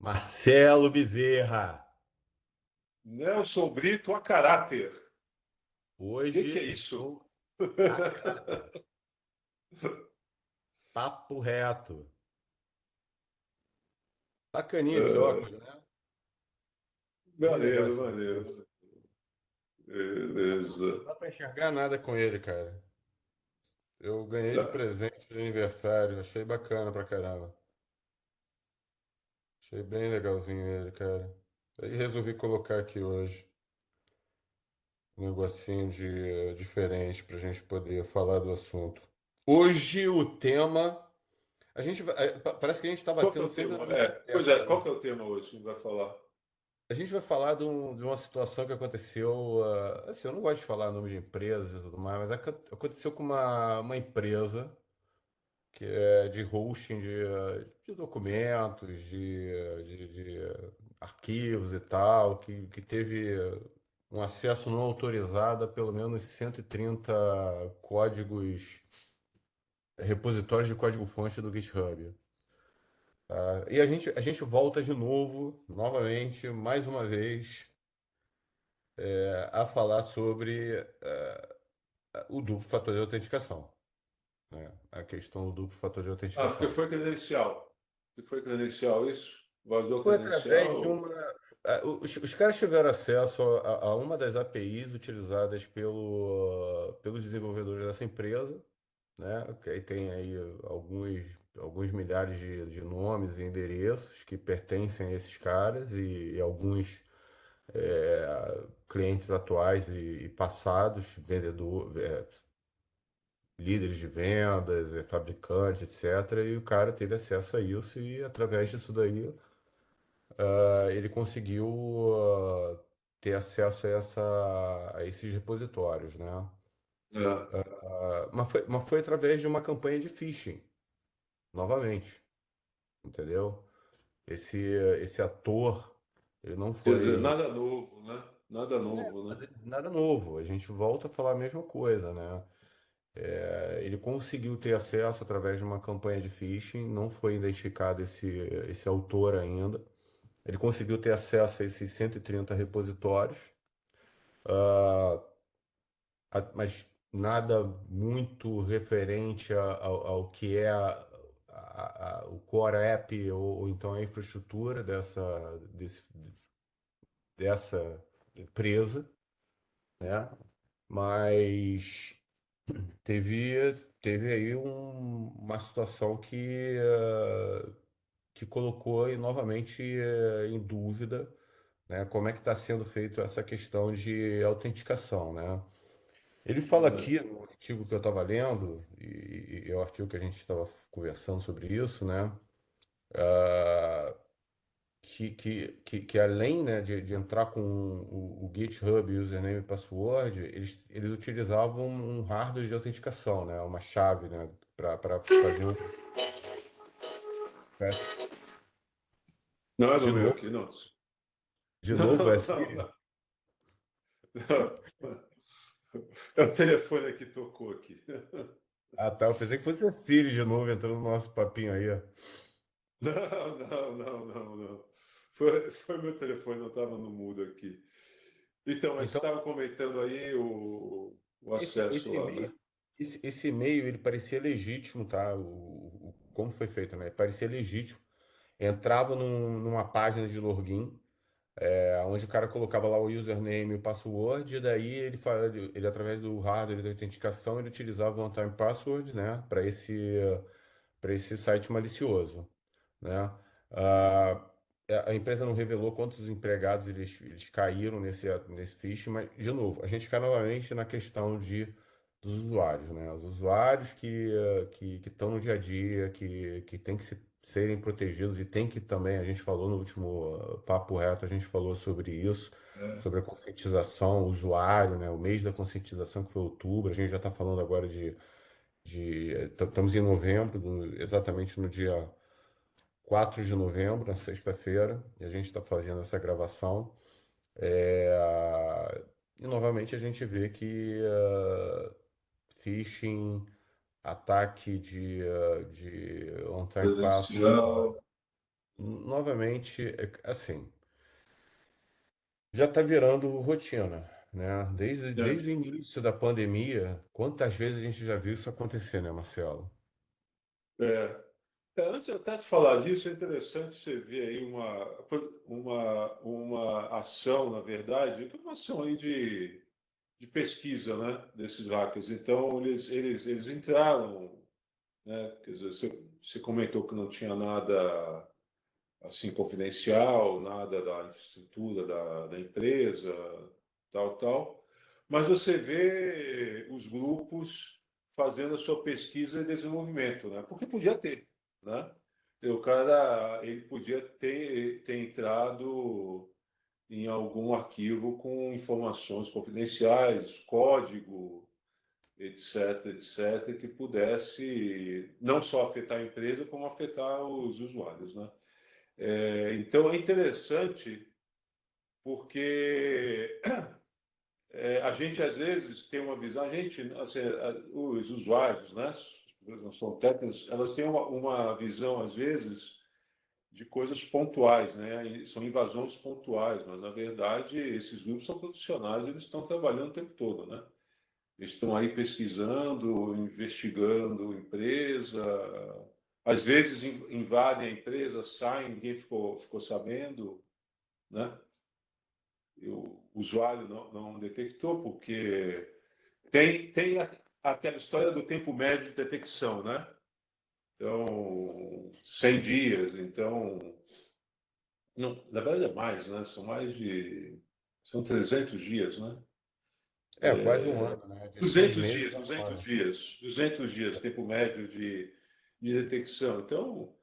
Marcelo Bezerra, Nelson Brito a caráter. Que hoje é isso? estou a caráter, papo reto. Bacaninha esse óculos, né? Bem legal Maneiro, esse óculos. maneiro. Não Beleza. dá pra enxergar nada com ele, cara. Eu ganhei de presente de aniversário, achei bacana pra caramba. Achei bem legalzinho ele, cara. Aí resolvi colocar aqui hoje um negocinho diferente pra gente poder falar do assunto. Hoje o tema. Parece que a gente está Qual que é batendo o sempre na tema? mesma Pois é, tecla, qual né? que é o tema hoje que a gente vai falar? A gente vai falar de uma situação que aconteceu. Assim, eu não gosto de falar nome de empresas e tudo mais, mas aconteceu com uma empresa que é de hosting de documentos, de arquivos e tal, que teve um acesso não autorizado a pelo menos 130 códigos, repositórios de código-fonte do GitHub. E a gente volta de novo, novamente, mais uma vez, a falar sobre o duplo fator de autenticação, né? A questão do duplo fator de Ah, porque autenticação. foi credencial. Que foi credencial isso? Vazou Foi através de credencial? uma. Os caras tiveram acesso a uma das APIs utilizadas pelos desenvolvedores dessa empresa, né? Que aí tem aí alguns milhares de nomes e endereços que pertencem a esses caras e alguns clientes atuais e passados, líderes de vendas, fabricantes, etc. E o cara teve acesso a isso e através disso daí ele conseguiu ter acesso a esses repositórios, né? É, Mas foi através de uma campanha de phishing, novamente, entendeu? Esse, esse ator, ele não quer dizer, foi nada novo, né? Nada novo, né? nada novo, a gente volta a falar a mesma coisa, né? Ele conseguiu ter acesso através de uma campanha de phishing, não foi identificado esse autor ainda. Ele conseguiu ter acesso a esses 130 repositórios, mas nada muito referente ao que é o core app ou então a infraestrutura dessa empresa, né? Mas teve aí uma situação que colocou aí novamente em dúvida, né, como é que está sendo feito essa questão de autenticação, né? Ele fala É. aqui no artigo que eu estava lendo, e é o artigo que a gente estava conversando sobre isso, né? ah, que além, né, de entrar com o GitHub, username e password, eles utilizavam um hardware de autenticação, né? Uma chave, né? Para fazer um. Não é do De meu novo, aqui, não. de Não, novo, é não, assim. não, não. É o telefone que tocou aqui. Ah, tá. Eu pensei que fosse a Siri de novo entrando no nosso papinho aí, ó. Não, não, não, não, não. Foi meu telefone, não estava no mudo aqui. Então, mas você Então, estava comentando aí o esse, acesso esse lá, né? e-mail, esse e-mail, ele parecia legítimo, tá? Como foi feito, né? Ele parecia legítimo. Entrava numa página de login, onde o cara colocava lá o username e o password, e daí ele através do hardware de autenticação, ele utilizava o one-time password, né? Para esse site malicioso, né? Ah, a empresa não revelou quantos empregados eles caíram nesse phishing, mas, de novo, a gente cai novamente na questão dos usuários, né? Os usuários que estão no dia a dia, que têm que serem protegidos e tem que também, a gente falou no último papo reto, a gente falou sobre isso, É, sobre a conscientização, o usuário, né? O mês da conscientização que foi outubro, a gente já está falando agora estamos em novembro, exatamente no dia 4 de novembro, na sexta-feira, e a gente está fazendo essa gravação. E novamente a gente vê que phishing, ataque de on-time password, credencial. novamente, assim, já está virando rotina, né? Desde o início da pandemia, quantas vezes a gente já viu isso acontecer, né, Marcelo? É. Antes até de falar disso, é interessante você ver aí uma ação, na verdade, que é uma ação aí de pesquisa, né, desses hackers. Então, eles entraram, né, quer dizer, você comentou que não tinha nada assim confidencial, nada da infraestrutura da empresa, tal, tal. Mas você vê os grupos fazendo a sua pesquisa e desenvolvimento, né? Porque podia ter, né? E o cara, ele podia ter entrado em algum arquivo com informações confidenciais, código, etc, etc, que pudesse não só afetar a empresa, como afetar os usuários, né? Então é interessante porque a gente às vezes tem uma visão, a gente, assim, os usuários, né, as pessoas não são técnicos, elas têm uma visão às vezes de coisas pontuais, né? São invasões pontuais, mas na verdade esses grupos são profissionais, eles estão trabalhando o tempo todo, né? Eles estão aí pesquisando, investigando empresa, às vezes invadem a empresa, saem, ninguém ficou sabendo, né? E o usuário não detectou, porque tem aquela história do tempo médio de detecção, né? Então, 100 dias, então, não, na verdade é mais, né? São 300 dias, né? É, quase um ano, né? De 200 6 meses dias, a um 200 ano. dias, 200 dias, tempo médio de detecção. Então,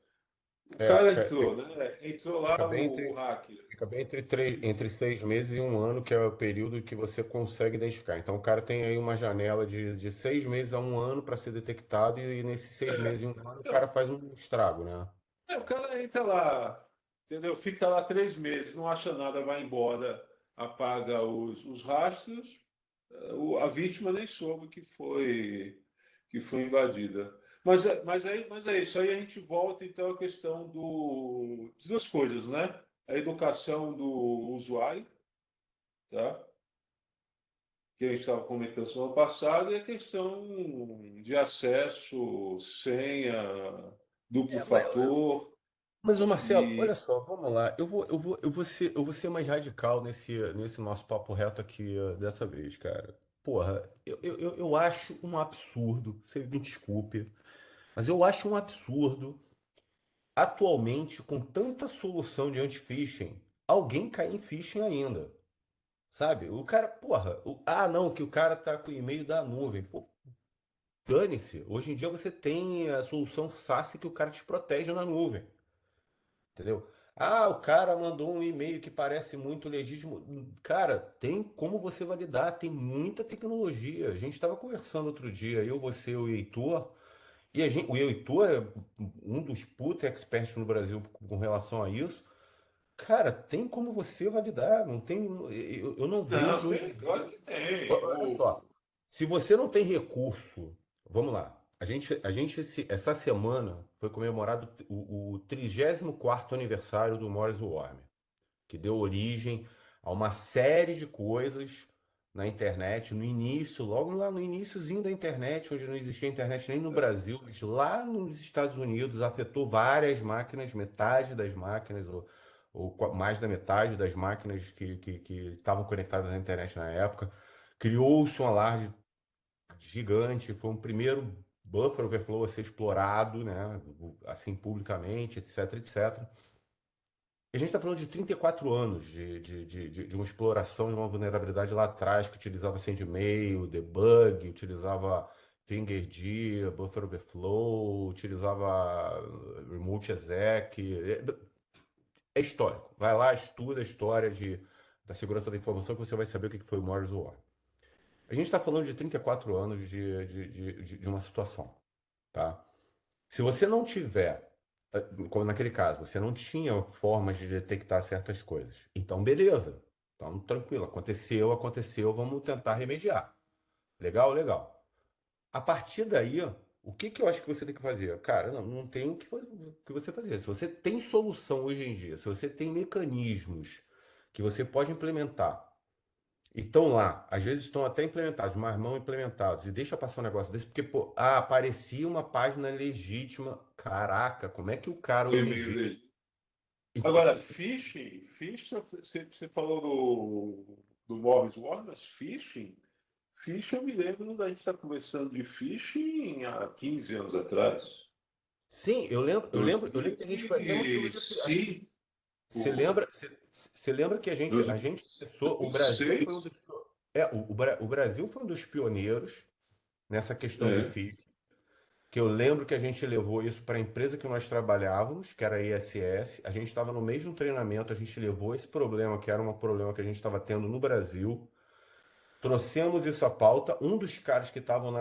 o É, cara entrou, né? Entrou fica lá bem o entre, hacker. fica bem entre 6 meses e um ano, que é o período que você consegue identificar. Então, o cara tem aí uma janela de 6 meses a um ano para ser detectado, e nesses 6 meses e um ano o Então, cara faz um estrago, né? o cara entra lá, entendeu? Fica lá 3 meses, não acha nada, vai embora, apaga os rastros. A vítima nem soube que foi invadida. Mas é isso. Aí a gente volta então à questão de duas coisas, né? A educação do usuário, tá? Que a gente estava comentando semana passada, e a questão de acesso, senha, duplo É, fator mas, ô Marcelo, e olha só, vamos lá. Eu vou ser mais radical nesse nosso papo reto aqui, dessa vez, cara. Porra, eu acho um absurdo, você me desculpe, mas eu acho um absurdo, atualmente, com tanta solução de anti-phishing, alguém cair em phishing ainda, sabe? O cara, porra, não, que o cara tá com o e-mail da nuvem. Pô, dane-se. Hoje em dia você tem a solução SaaS que o cara te protege na nuvem. Entendeu? Ah, o cara mandou um e-mail que parece muito legítimo. Cara, tem como você validar, tem muita tecnologia. A gente estava conversando outro dia, eu, você, o Heitor, e o Heitor é um dos puta experts no Brasil com relação a isso. Cara, tem como você validar, não tem, eu não não, vejo hoje em tem, dia. claro que tem. Olha só, se você não tem recurso, vamos lá. Essa semana foi comemorado o 34º aniversário do Morris Worm, que deu origem a uma série de coisas na internet, no início, logo lá no iniciozinho da internet, onde não existia internet nem no Brasil, mas lá nos Estados Unidos afetou várias máquinas, metade das máquinas, ou mais da metade das máquinas que estavam conectadas à internet na época. Criou-se um alarde gigante, foi um primeiro buffer overflow a ser explorado, né, assim publicamente, etc, etc. A gente está falando de 34 anos de uma exploração de uma vulnerabilidade lá atrás, que utilizava sendmail, debug, utilizava fingerd, buffer overflow, utilizava remote exec. É histórico. Vai lá, estuda a história da segurança da informação, que você vai saber o que foi o Morris War. A gente está falando de 34 anos de uma situação, tá? Se você não tiver, como naquele caso, você não tinha formas de detectar certas coisas, então beleza. Então, tranquilo, aconteceu, vamos tentar remediar. Legal, legal. A partir daí, O que que eu acho que você tem que fazer? Cara, não, não tem o que você fazer. Se você tem solução hoje em dia, se você tem mecanismos que você pode implementar, e estão lá, às vezes estão até implementados, mas não implementados, e deixa passar um negócio desse, porque, pô, aparecia uma página legítima. Caraca, como é que o cara O hoje em e-mail dia. dele. Agora, phishing, você falou do Morris Ward, mas phishing eu me lembro da gente estar conversando de phishing há 15 anos atrás. Sim, eu lembro que a gente foi até uma filosofia. 2005, Você lembra, você lembra que a gente começou, o Brasil foi um 2006. dos, o Brasil foi um dos pioneiros nessa questão de É, FII, que eu lembro que a gente levou isso para a empresa que nós trabalhávamos, que era a ISS, a gente estava no mesmo treinamento, a gente levou esse problema, que era um problema que a gente estava tendo no Brasil, trouxemos isso à pauta, um dos caras que estavam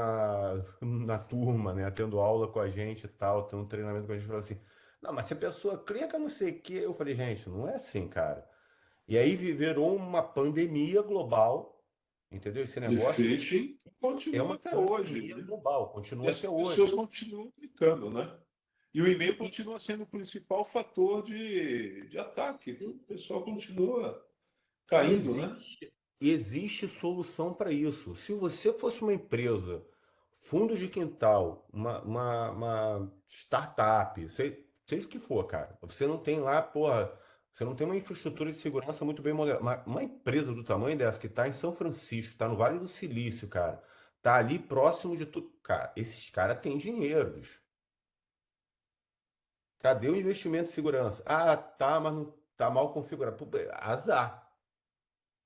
na turma, né, tendo aula com a gente e tal, tendo treinamento com a gente, falou assim, não, mas se a pessoa clica não sei o quê, eu falei, gente, não é assim, cara. E aí virou uma pandemia global, entendeu? Esse de negócio phishing é continua uma até hoje, pandemia né? global, E continua as até pessoas hoje. continuam clicando, né? E o e-mail E, continua sendo o principal fator de ataque. O e- pessoal continua e caindo, né? existe solução para isso. Se você fosse uma empresa, fundo de quintal, uma startup, seja o que for, cara, você não tem lá, porra, você não tem uma infraestrutura de segurança muito bem modelada. Uma empresa do tamanho dessa, que está em São Francisco, está no Vale do Silício, cara, tá ali próximo de tudo. Cara, esses caras têm dinheiro, bicho. Cadê o investimento em segurança? Ah, tá, mas não tá mal configurado. Pô, azar.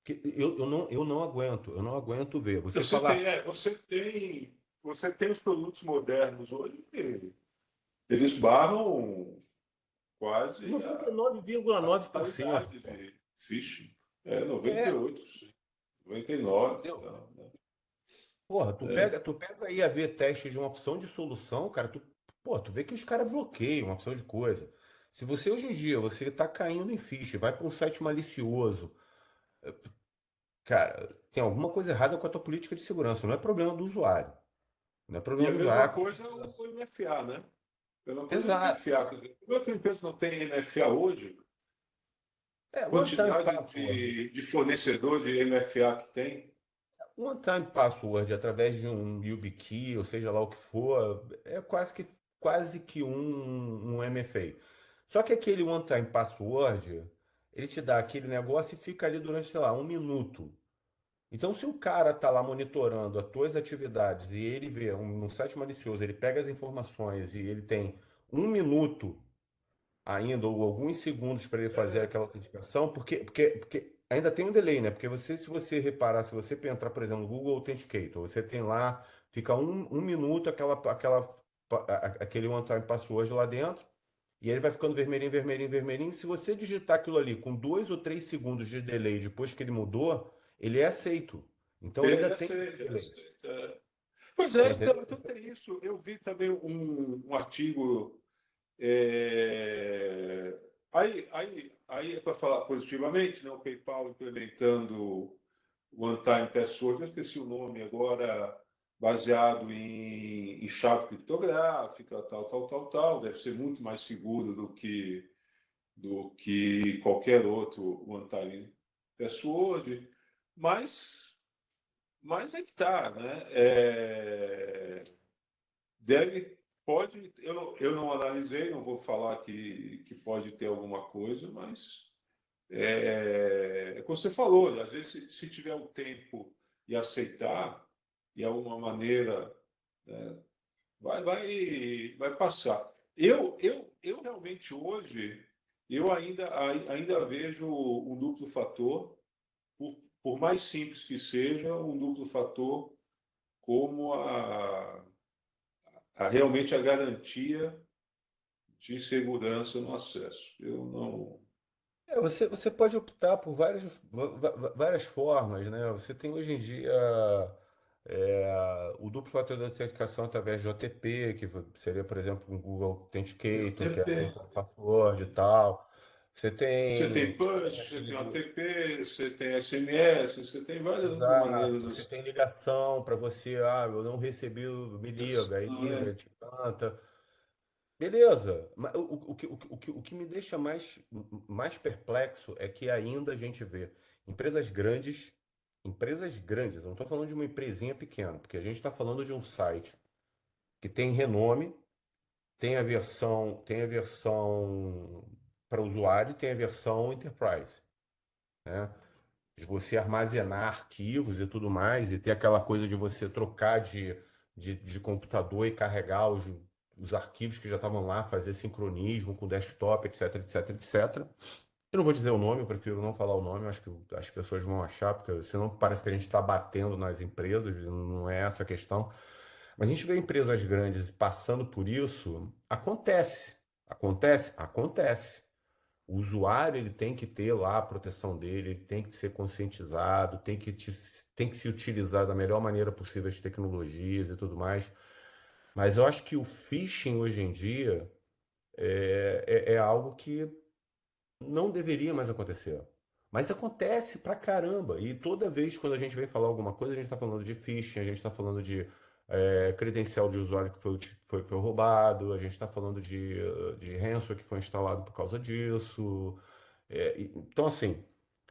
Eu não aguento ver. Você Você tem, falar, é, você tem, você tem os produtos modernos hoje que eles barram quase a 99,9%. totalidade de phishing. É É, 98, 99, entendeu? tá, né? Porra, tu É. pega, tu pega aí a ver teste de uma opção de solução, cara, tu vê que os caras bloqueiam uma opção de coisa. Se você hoje em dia, você tá caindo em ficha, vai para um site malicioso, cara, tem alguma coisa errada com a tua política de segurança, não é problema do usuário. Não é E problema a do usuário, mesma é a coisa é o configuração. MFA, né? A mesma coisa é o Exato. MFA. Quer dizer, como é que a empresa não tem MFA hoje? É, one time Quantidade password. de fornecedor de MFA que tem. One time password através de um YubiKey, ou seja lá o que for, é quase que um MFA. Só que aquele one time password, ele te dá aquele negócio e fica ali durante, sei lá, um minuto. Então, se o cara tá lá monitorando as tuas atividades e ele vê um site malicioso, ele pega as informações e ele tem um minuto ainda, ou alguns segundos para ele fazer É, aquela autenticação, porque ainda tem um delay, né? Porque se você reparar, se você entrar, por exemplo, no Google Authenticator, você tem lá, fica um minuto aquele one-time password lá dentro, e ele vai ficando vermelhinho, vermelhinho, vermelhinho. Se você digitar aquilo ali com 2 ou 3 segundos de delay depois que ele mudou, ele é aceito. Então ainda ele tem esse aceita, ele delay. aceita. É. Pois Você é, entendeu? então tem isso. Eu vi também um artigo. é, aí é para falar positivamente, né? O PayPal implementando o One-Time Password, eu esqueci o nome agora, baseado em chave criptográfica, tal. Deve ser muito mais seguro do que qualquer outro One-Time Password, mas, mas é que tá, né? Deve, pode, eu não analisei, não vou falar que pode ter alguma coisa, mas como você falou, às vezes se tiver o tempo e aceitar, e alguma maneira, né, vai passar. Eu realmente hoje, eu ainda vejo um duplo fator, por mais simples que seja, um duplo fator como realmente a garantia de segurança no acesso. Eu não. Você pode optar por várias formas, né? Você tem hoje em dia o duplo fator de autenticação através de OTP, que seria, por exemplo, um Google Authenticator, que é TP. um password e tal. Você Você tem tem push, você aquele tem do. OTP, você tem SMS, você tem várias outras Exato, maneiras você assim. tem ligação para você, eu não recebi, me liga, aí liga, te canta. Beleza, mas o que me deixa mais perplexo é que ainda a gente vê empresas grandes, eu não estou falando de uma empresinha pequena, porque a gente está falando de um site que tem renome, tem a versão para usuário, tem a versão enterprise, né? De você armazenar arquivos e tudo mais, e ter aquela coisa de você trocar de computador e carregar os arquivos que já estavam lá, fazer sincronismo com o desktop, etc, etc, etc. Eu não vou dizer o nome, eu prefiro não falar o nome, eu acho que as pessoas vão achar, porque senão parece que a gente está batendo nas empresas, não é essa a questão. Mas a gente vê empresas grandes passando por isso, acontece. Acontece? Acontece. O usuário ele tem que ter lá a proteção dele, ele tem que ser conscientizado, tem que se utilizar da melhor maneira possível as tecnologias e tudo mais. Mas eu acho que o phishing hoje em dia é algo que não deveria mais acontecer. Mas acontece pra caramba. E toda vez quando a gente vem falar alguma coisa, a gente está falando de phishing, a gente está falando de credencial de usuário que foi roubado, a gente está falando de ransomware que foi instalado por causa disso. Então, assim,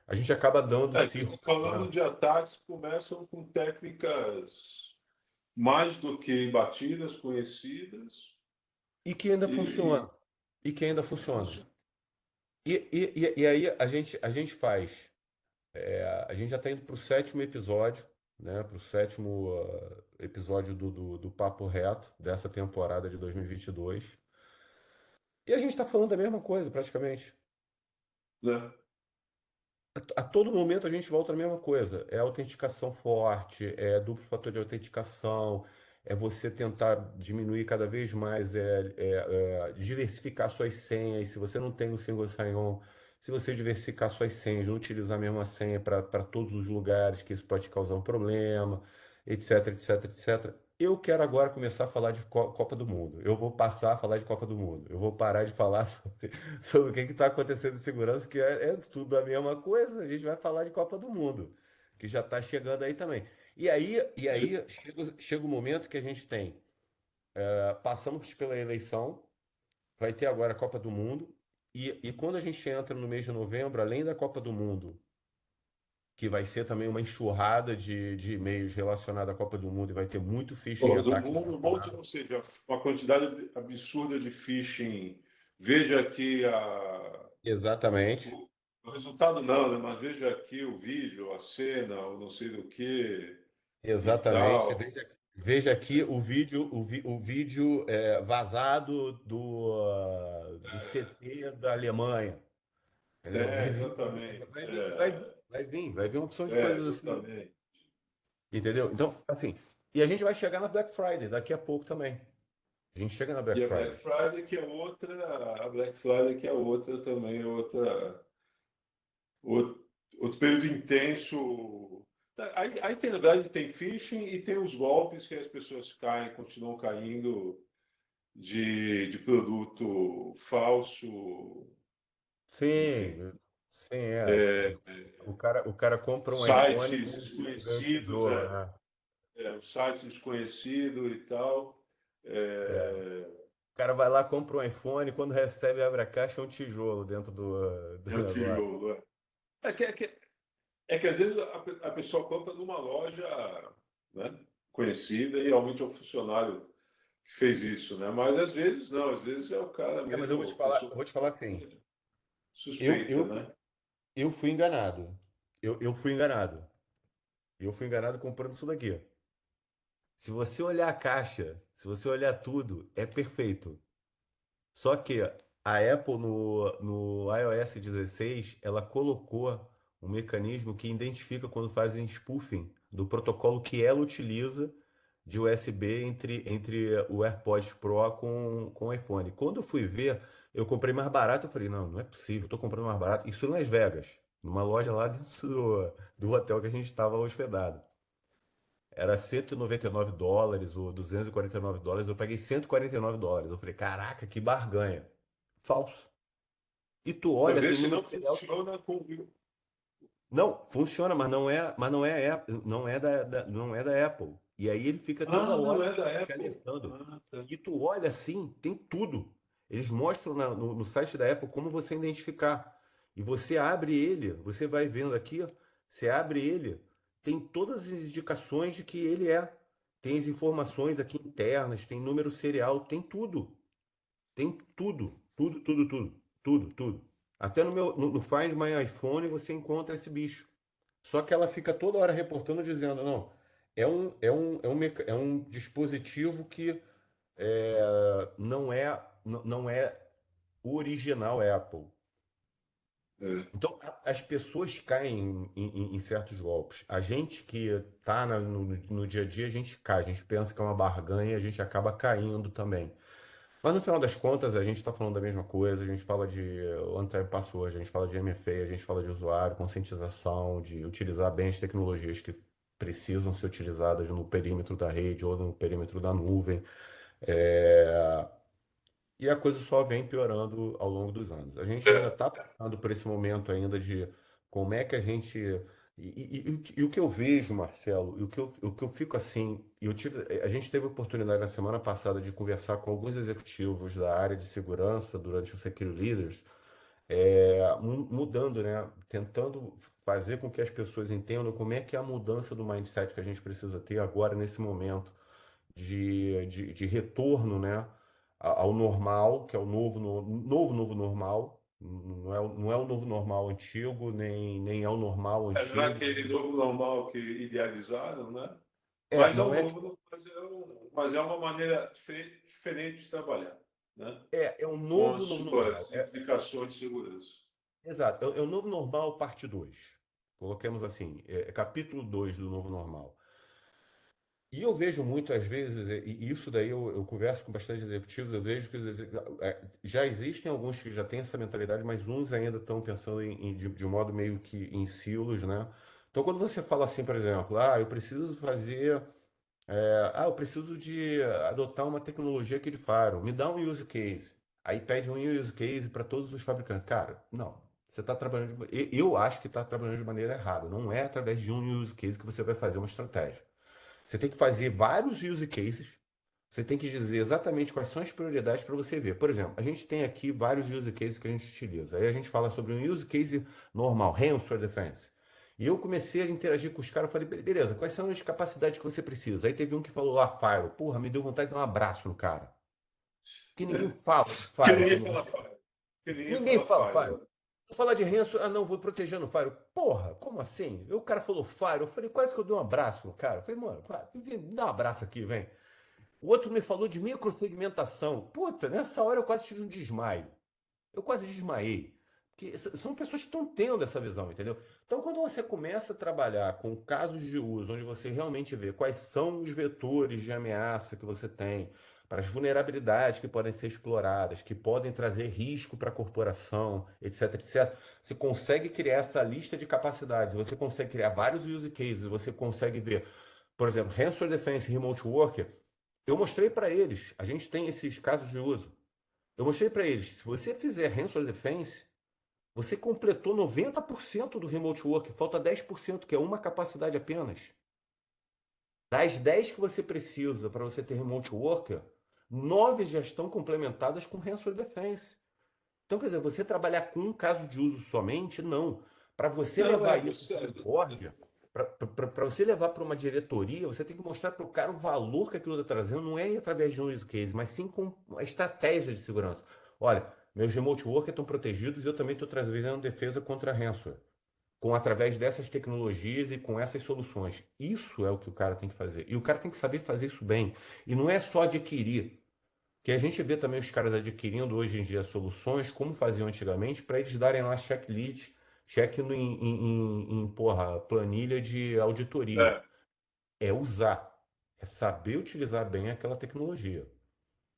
a gente acaba dando Estamos circo, falando né? de ataques que começam com técnicas mais do que batidas, conhecidas, E que ainda e, funciona. E que ainda e funciona. funciona. E aí a gente faz. A gente já está indo para o sétimo episódio, né? Para o sétimo episódio do Papo Reto dessa temporada de 2022. E 22. E a gente está falando da mesma coisa, praticamente. Né? A todo momento a gente volta à mesma coisa. É autenticação forte, é duplo fator de autenticação, é você tentar diminuir cada vez mais, diversificar suas senhas. Se você não tem o single sign-on, se você diversificar suas senhas, não utilizar a mesma senha para todos os lugares, que isso pode causar um problema, etc, etc, etc. Eu quero agora começar a falar de Copa do Mundo. Eu vou passar a falar de Copa do Mundo. Eu vou parar de falar sobre o que está acontecendo em segurança, que é tudo a mesma coisa. A gente vai falar de Copa do Mundo, que já está chegando aí também. E aí chega o momento que a gente tem, passamos pela eleição, vai ter agora a Copa do Mundo, e quando a gente entra no mês de novembro, além da Copa do Mundo, que vai ser também uma enxurrada de e-mails relacionados à Copa do Mundo, e vai ter muito phishing e Pô, do ataque mundo, um monte, relacionado. ou seja, uma quantidade absurda de phishing. Veja aqui Exatamente. o resultado não, né? Mas veja aqui o vídeo, a cena, o não sei do que e Exatamente. tal. Veja aqui o vídeo vazado do CT da Alemanha. Entendeu? Vai vir, Exatamente. vai vir uma opção de É, coisas assim. exatamente. Entendeu? Então, assim, e a gente vai chegar na Black Friday daqui a pouco também. A gente chega na E Black a Black Friday. Friday que é outra, a Black Friday que é outra também, outro, outro período intenso. Aí tem, na verdade, tem phishing e tem os golpes que as pessoas caem, continuam caindo de produto falso, enfim. Sim, sim, É, O cara compra um iPhone e sites ganha um desconhecidos, tijolo, né? sites desconhecidos e tal. É. É, O cara vai lá, compra um iPhone, quando recebe, abre a caixa, é um tijolo dentro é do um negócio. tijolo. É que às vezes a pessoa compra numa loja, né, conhecida e realmente é um funcionário que fez isso, né? Mas às vezes não, às vezes é o cara Mas eu vou te mesmo, falar, pessoa eu vou te falar assim, eu, suspeita, eu, né? eu fui enganado. Eu fui enganado. Eu fui enganado comprando isso daqui. Se você olhar a caixa, se você olhar tudo, é perfeito. Só que a Apple no iOS 16, ela colocou um mecanismo que identifica quando fazem spoofing do protocolo que ela utiliza de USB entre o AirPods Pro com o iPhone. Quando eu fui ver, eu comprei mais barato. Eu falei, não, não é possível, eu tô comprando mais barato. Isso em Las Vegas, numa loja lá dentro do hotel que a gente estava hospedado. Era US$ 199 ou US$ 249. Eu paguei US$ 149. Eu falei, caraca, que barganha. Falso. E tu Mas olha, tem esse número não serial. funciona com. Não, funciona, não é não é da Apple. E aí ele fica toda Ah, não hora é da te Apple. alertando. Ah, tá. E tu olha assim, tem tudo. Eles mostram no site da Apple como você identificar. E você abre ele, você vai vendo aqui, ó, você abre ele, tem todas as indicações de que ele é. Tem as informações aqui internas, tem número serial, tem tudo. Tem tudo, tudo, tudo, tudo, tudo, tudo. Até no Find My iPhone você encontra esse bicho. Só que ela fica toda hora reportando dizendo, não, é um dispositivo que não é original Apple. É. Então, as pessoas caem em certos golpes. A gente que está no dia a dia, a gente cai, a gente pensa que é uma barganha e a gente acaba caindo também. Mas no final das contas, a gente está falando da mesma coisa, a gente fala de one-time password, a gente fala de MFA, a gente fala de usuário, conscientização, de utilizar bem as tecnologias que precisam ser utilizadas no perímetro da rede ou no perímetro da nuvem. É, E a coisa só vem piorando ao longo dos anos. A gente ainda está passando por esse momento ainda de como é que a gente. E o que eu vejo, Marcelo, e o que eu fico assim, a gente teve a oportunidade na semana passada de conversar com alguns executivos da área de segurança durante o Security Leaders, mudando, né? Tentando fazer com que as pessoas entendam como é que é a mudança do mindset que a gente precisa ter agora, nesse momento de retorno, né, ao normal, que é o novo normal. Não é o novo normal antigo, nem é o normal Não é antigo. aquele novo normal que idealizaram, né? É, Mas é um não é, novo, mas é uma maneira diferente de trabalhar, né? é um Com novo as novo normal. suas implicações de segurança. Exato, é o novo normal parte 2. Coloquemos assim, capítulo 2 do novo normal. E eu vejo muitas vezes, e isso daí eu converso com bastante executivos, eu vejo que já existem alguns que já têm essa mentalidade, mas uns ainda estão pensando de modo meio que em silos, né? Então, quando você fala assim, por exemplo, eu preciso fazer, eu preciso de adotar uma tecnologia aqui de faro, me dá um use case. Aí pede um use case para todos os fabricantes. Cara, não. Você está trabalhando, eu acho que está trabalhando de maneira errada. Não é através de um use case que você vai fazer uma estratégia. Você tem que fazer vários use cases. Você tem que dizer exatamente quais são as prioridades para você ver. Por exemplo, a gente tem aqui vários use cases que a gente utiliza. Aí a gente fala sobre um use case normal, Ransomware Defense. E eu comecei a interagir com os caras, eu falei, beleza, quais são as capacidades que você precisa? Aí teve um que falou lá, Fire. Porra, me deu vontade de dar um abraço no cara. Porque ninguém fala de Que Fire ninguém quando fala você. Fire. Que ninguém Ninguém fala fala Fire. Fire. Vou falar de ranço, não, vou proteger no Fire. Porra, como assim? O cara falou Fire, eu falei, quase que eu dei um abraço no cara. Eu falei, mano, me dá um abraço aqui, vem. O outro me falou de microsegmentação. Puta, nessa hora eu quase tive um desmaio. Eu quase desmaiei. Porque são pessoas que estão tendo essa visão, entendeu? Então, quando você começa a trabalhar com casos de uso, onde você realmente vê quais são os vetores de ameaça que você tem, para as vulnerabilidades que podem ser exploradas, que podem trazer risco para a corporação, etc, etc, você consegue criar essa lista de capacidades, você consegue criar vários use cases, você consegue ver, por exemplo, Ransomware Defense Remote Worker. Eu mostrei para eles, a gente tem esses casos de uso. Eu mostrei para eles, se você fizer Ransomware Defense, você completou 90% do remote work, falta 10%, que é uma capacidade apenas. Das 10 que você precisa para você ter remote worker, 9 já estão complementadas com Ransomware Defense. Então, quer dizer, você trabalhar com um caso de uso somente, não. Para você Não, levar isso você. para concórdia, para você levar para uma diretoria, você tem que mostrar para o cara o valor que aquilo está trazendo, não é através de um use case, mas sim com a estratégia de segurança. Olha, meus remote workers estão protegidos e eu também estou trazendo defesa contra ransomware, com através dessas tecnologias e com essas soluções. Isso é o que o cara tem que fazer. E o cara tem que saber fazer isso bem. E não é só adquirir. Que a gente vê também os caras adquirindo hoje em dia soluções, como faziam antigamente, para eles darem lá checklist, check porra, planilha de auditoria. É. É usar, é saber utilizar bem aquela tecnologia.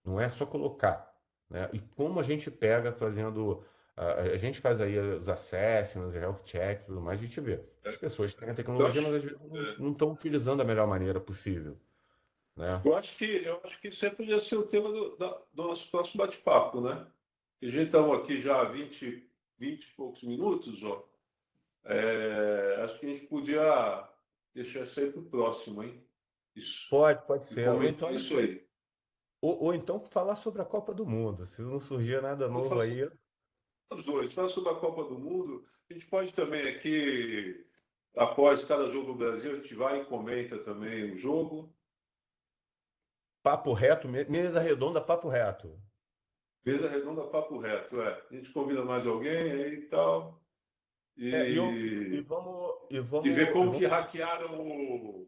Não é só colocar, né? E como a gente pega fazendo, a gente faz aí os assessments, os health checks, e tudo mais, a gente vê. As pessoas têm a Eu tecnologia, acho, mas às vezes é, não estão utilizando da melhor maneira possível, né? eu acho que isso aí podia ser o tema do nosso próximo bate-papo, né? A gente está aqui já há 20 20 e poucos minutos, ó, acho que a gente podia deixar isso aí para o próximo, hein? Isso. Pode E ser. Ou comentar então, isso aí. ou então falar sobre a Copa do Mundo. Se não surgir nada Vou novo falar aí, os dois. Falar sobre a Copa do Mundo. A gente pode também aqui, após cada jogo do Brasil, a gente vai e comenta também o jogo. papo reto, mesa redonda, papo reto. Mesa redonda, papo reto, é. A gente convida mais alguém aí e tal. É, e E, vamos, e e ver vamos, e como que vamos. hackearam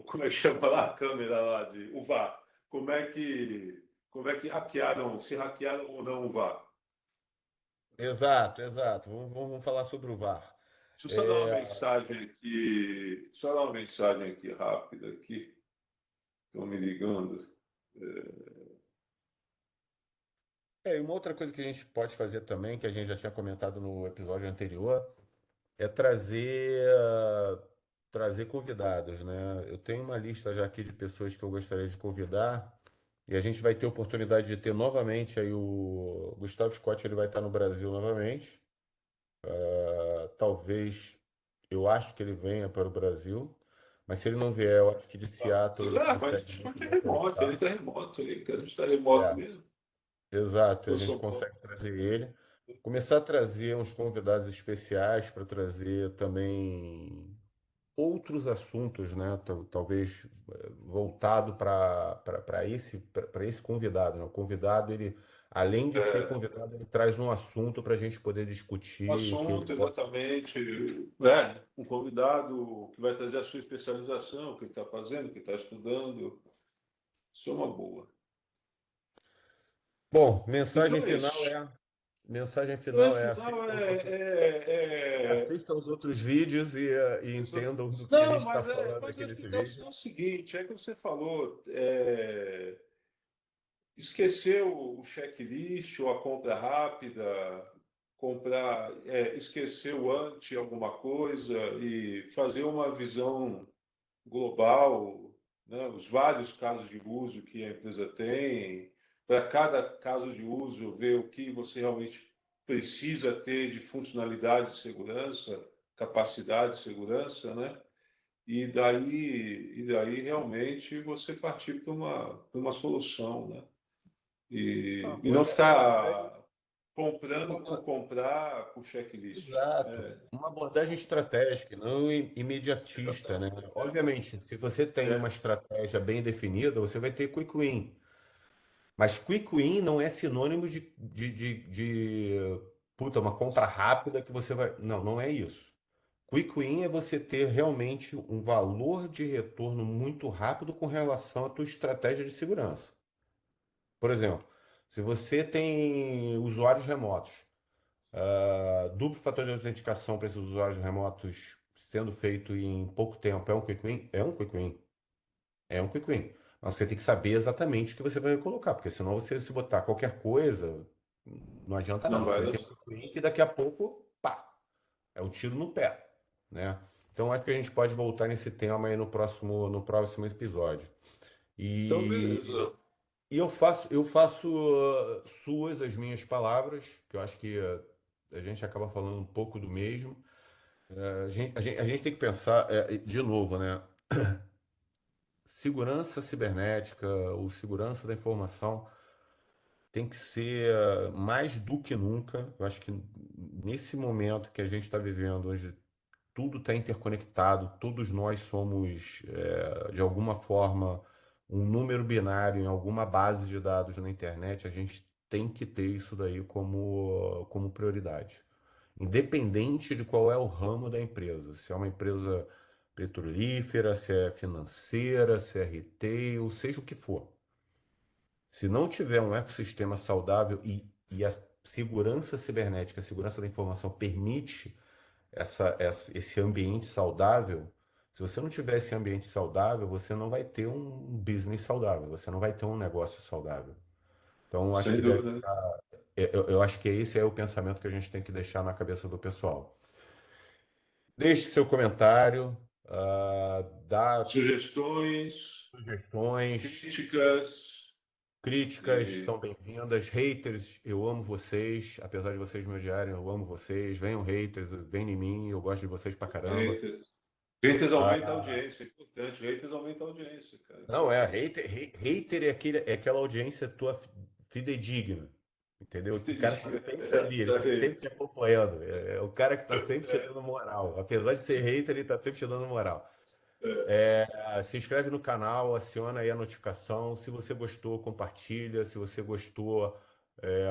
como é que chama lá a câmera lá o VAR. Como é que hackearam, se hackearam ou não o VAR. Exato, exato. Vamos falar sobre o VAR. Deixa eu só dar uma É, mensagem aqui, só dar uma mensagem aqui rápida aqui. Estão me ligando. e uma outra coisa que a gente pode fazer também, que a gente já tinha comentado no episódio anterior, é trazer convidados, né? Eu tenho uma lista já aqui de pessoas que eu gostaria de convidar, e a gente vai ter oportunidade de ter novamente aí o Gustavo Scott, ele vai estar no Brasil novamente. Talvez, eu acho que ele venha para o Brasil, mas se ele não vier, eu acho que de Seattle ele Mas consegue tipo, muito é bem remoto, ele conectar. está remoto, ele quer estar remoto É, mesmo. exato, a Para gente São Paulo. consegue trazer ele. Começar a trazer uns convidados especiais para trazer também outros assuntos, né? Talvez voltado para esse convidado, né? O convidado, ele, além de ser É, convidado, ele traz um assunto para a gente poder um discutir, que ele assunto, possa. exatamente. É, um convidado que vai trazer a sua especialização, o que ele está fazendo, o que está estudando. Isso é uma boa. Bom, Então é isso. mensagem Então, final esse é final assistam os outros vídeos e entendam do que a gente não, está mas, falando mas aqui eu acho que nesse então vídeo. é o seguinte, é que você falou, esqueceu o checklist ou a compra rápida, comprar, esquecer o ante alguma coisa e fazer uma visão global, né, os vários casos de uso que a empresa tem, para cada caso de uso, ver o que você realmente precisa ter de funcionalidade de segurança, capacidade de segurança, né? E daí realmente você partir para uma solução, né? Ah, E não pois é, ficar uma comprando por abo- comprar por checklist. exato, uma abordagem estratégica, não imediatista, né? Obviamente, se você tem uma É, estratégia bem definida, você vai ter quick win. Mas quick win não é sinônimo puta, uma compra rápida que você vai. Não, não é isso. Quick win é você ter realmente um valor de retorno muito rápido com relação à tua estratégia de segurança. Por exemplo, se você tem usuários remotos, duplo fator de autenticação para esses usuários remotos sendo feito em pouco tempo, é um quick win? É um quick win. É um quick win. Mas você tem que saber exatamente o que você vai colocar, porque senão você se botar qualquer coisa, não adianta não nada. Você vai vai dar ter um quick win que daqui a pouco, pá, é um tiro no pé, né? Então acho que a gente pode voltar nesse tema aí no próximo episódio. então, E, beleza. e eu faço suas as minhas palavras, que eu acho que a gente acaba falando um pouco do mesmo. A gente tem que pensar, de novo, né? Segurança cibernética, ou segurança da informação, tem que ser mais do que nunca. Eu acho que nesse momento que a gente está vivendo, onde tudo está interconectado, todos nós somos, de alguma forma, um número binário em alguma base de dados na internet, a gente tem que ter isso daí como prioridade. Independente de qual é o ramo da empresa, se é uma empresa petrolífera, se é financeira, se é retail, seja o que for. Se não tiver um ecossistema saudável e a segurança cibernética, a segurança da informação permite esse ambiente saudável, se você não tiver esse ambiente saudável, você não vai ter um business saudável, você não vai ter um negócio saudável. Então, eu acho Sem que deve dúvida. ficar, eu acho que esse é o pensamento que a gente tem que deixar na cabeça do pessoal. Deixe seu comentário, dá Sugestões, sugestões, críticas. Críticas E são bem-vindas. Haters, eu amo vocês. Apesar de vocês me odiarem, eu amo vocês. Venham haters, vem em mim. Eu gosto de vocês pra caramba. haters, haters aumenta a Ah, audiência, é importante. Haters aumenta a audiência, cara, é não, é. importante. Hater é aquela audiência tua fidedigna. Entendeu? O cara tá sempre ali, ele Tá tá aí. sempre te acompanhando. É o cara que tá sempre te dando moral. Apesar de ser hater, ele tá sempre te dando moral. Se inscreve no canal, aciona aí a notificação. Se você gostou, compartilha. Se você gostou,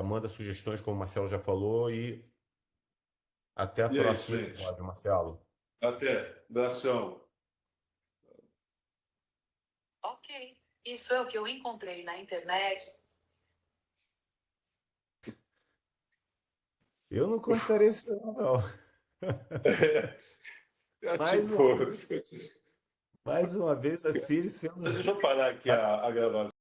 manda sugestões, como o Marcelo já falou. E até o E é isso, próximo gente. episódio, Marcelo. Até. Abração. Ok, isso é o que eu encontrei na internet. Eu não cortarei esse não. É Mais tipo. uma, mais uma vez a Siri sendo Deixa eu parar aqui a gravação.